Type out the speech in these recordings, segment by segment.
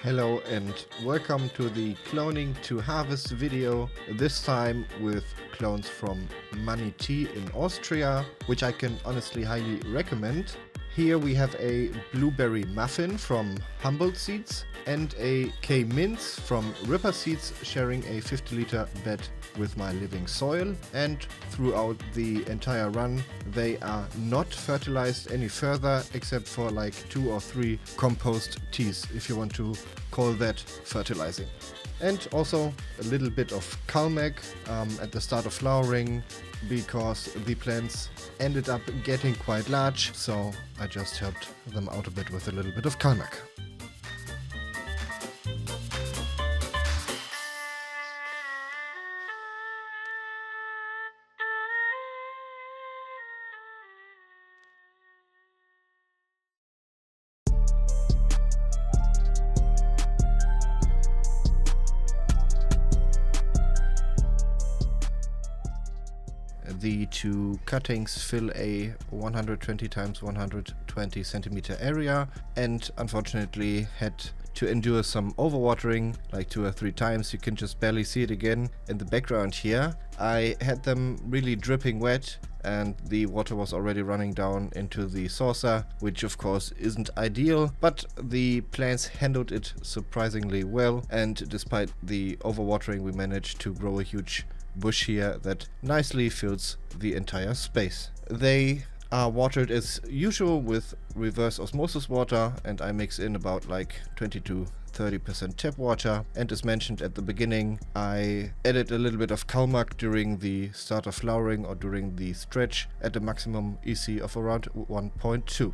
Hello and welcome to the cloning to harvest video, this time with clones from MannyT in Austria, which I can honestly highly recommend. Here we have a blueberry muffin from Humboldt Seeds and a K-Mintz from Ripper Seeds, sharing a 50-liter bed with my living soil, and throughout the entire run they are not fertilized any further except for like 2 or 3 compost teas, if you want to call that fertilizing. And also a little bit of Calmag at the start of flowering, because the plants ended up getting quite large, so I just helped them out a bit with a little bit of Calmag. The two cuttings fill a 120 x 120 centimeter area, and unfortunately had to endure some overwatering, like 2 or 3 times. You can just barely see it again in the background here. I had them really dripping wet, and the water was already running down into the saucer, which of course isn't ideal, but the plants handled it surprisingly well, and despite the overwatering we managed to grow a huge bush here that nicely fills the entire space. They are watered as usual with reverse osmosis water, and I mix in about like 20 to 30% tap water, and as mentioned at the beginning, I added a little bit of Calmag during the start of flowering or during the stretch at a maximum EC of around 1.2.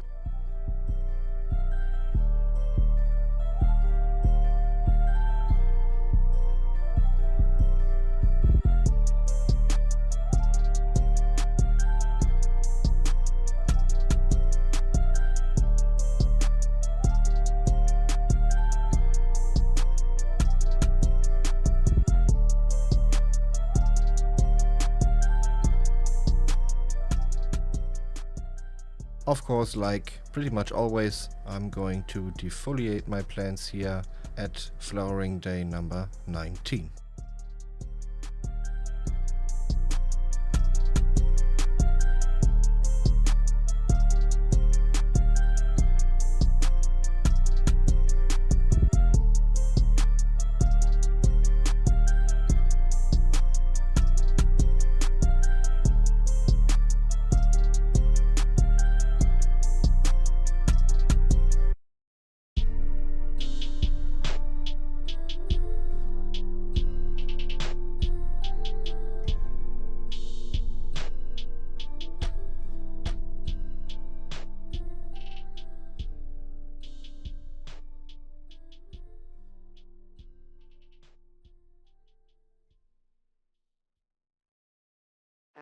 Of course, like pretty much always, I'm going to defoliate my plants here at flowering day number 19.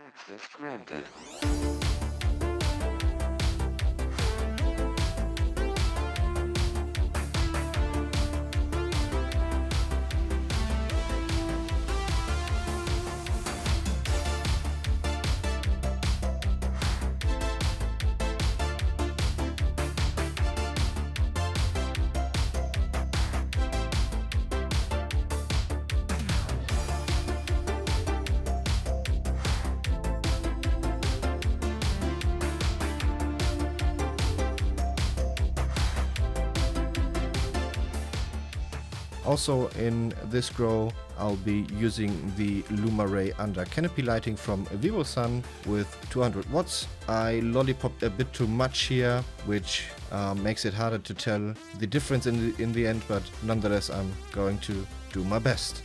Access granted. Also in this grow, I'll be using the Lumaray under canopy lighting from VivoSun with 200 watts. I lollipopped a bit too much here, which makes it harder to tell the difference in the end, but nonetheless I'm going to do my best.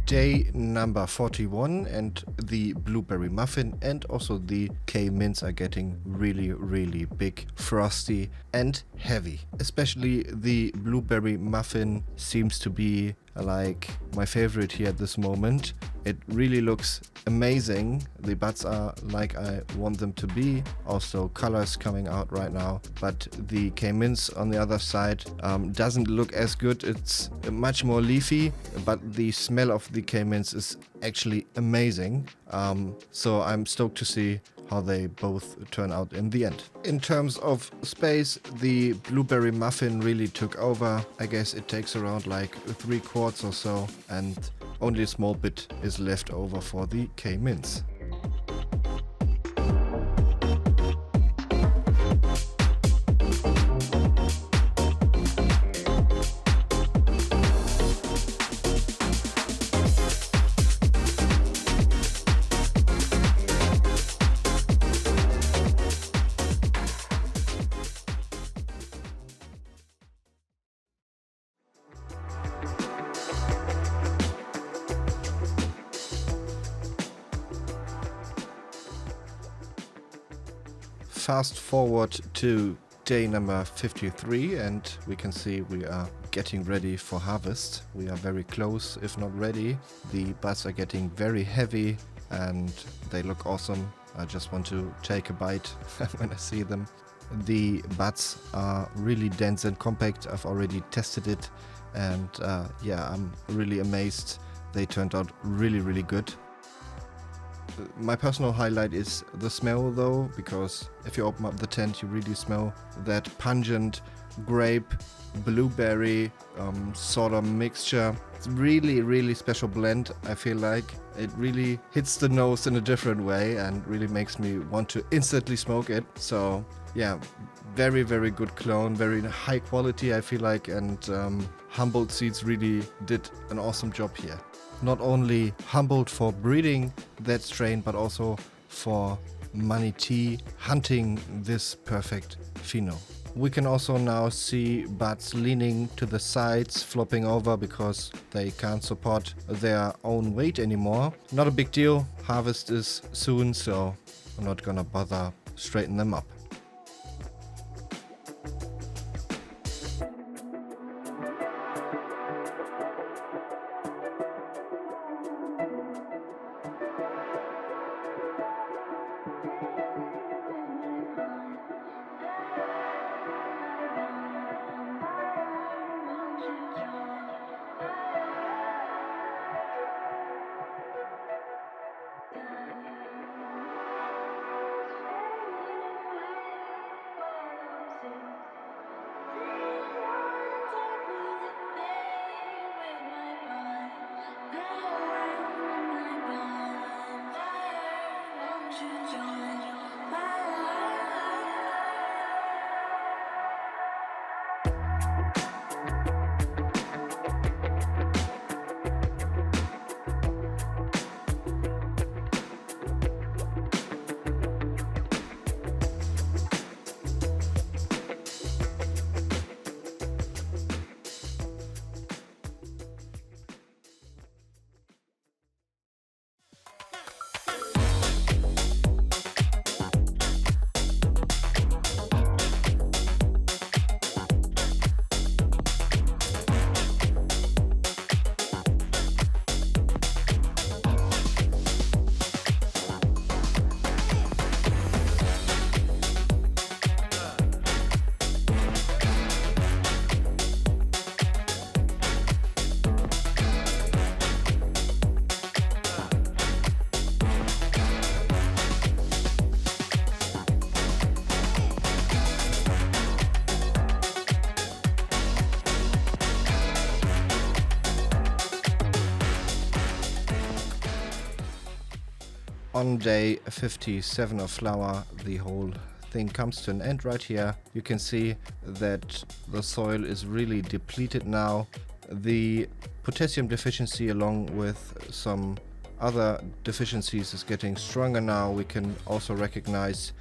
Day number 41, and the blueberry muffin and also the K-Mintz are getting really big, frosty and heavy. Especially the blueberry muffin seems to be like my favorite here at this moment. It really looks amazing. The buds are like I want them to be. Also colors coming out right now. But the K-Mintz on the other side doesn't look as good. It's much more leafy, but the smell of the K-Mintz is actually amazing. So I'm stoked to see how they both turn out in the end. In terms of space, the blueberry muffin really took over. I guess it takes around like 3 quarts or so, and only a small bit is left over for the K-Mintz. Fast forward to day number 53, and we can see we are getting ready for harvest. We are very close, if not ready. The buds are getting very heavy and they look awesome. I just want to take a bite when I see them. The buds are really dense and compact. I've already tested it, and yeah, I'm really amazed. They turned out really good. My personal highlight is the smell though, because if you open up the tent you really smell that pungent grape, blueberry sort of mixture. It's really special blend. I feel like it really hits the nose in a different way and really makes me want to instantly smoke it. So yeah, very good clone, very high quality I feel like, and Humboldt Seeds really did an awesome job here. Not only Humboldt for breeding that strain, but also for MannyT hunting this perfect pheno. We can also now see buds leaning to the sides, flopping over because they can't support their own weight anymore. Not a big deal, harvest is soon, so I'm not gonna bother straighten them up. On day 57 of flower, the whole thing comes to an end right here. You can see that the soil is really depleted now. The potassium deficiency along with some other deficiencies is getting stronger now. We can also recognize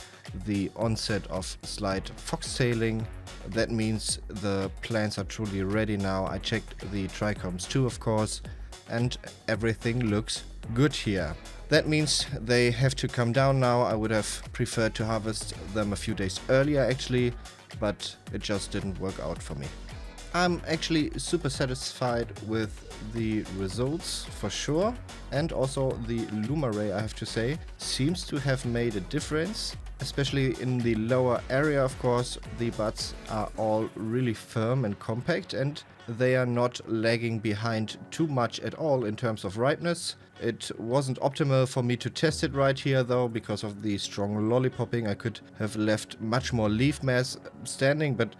the onset of slight foxtailing. That means the plants are truly ready now. I checked the trichomes too, of course, and everything looks good here. That means they have to come down now. I would have preferred to harvest them a few days earlier actually, but it just didn't work out for me. I'm actually super satisfied with the results for sure, and also the Lumaray, I have to say, seems to have made a difference. Especially in the lower area, of course, the buds are all really firm and compact, and they are not lagging behind too much at all in terms of ripeness. It wasn't optimal for me to test it right here though, because of the strong lollipopping. I could have left much more leaf mass standing, but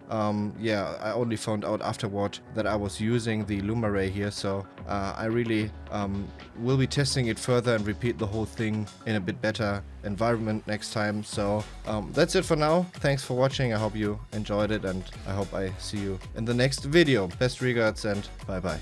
yeah, I only found out afterward that I was using the Lumaray here, so I really will be testing it further and repeat the whole thing in a bit better environment next time. So that's it for now. Thanks for watching. I hope you enjoyed it, and I hope I see you in the next video. Best regards and bye bye.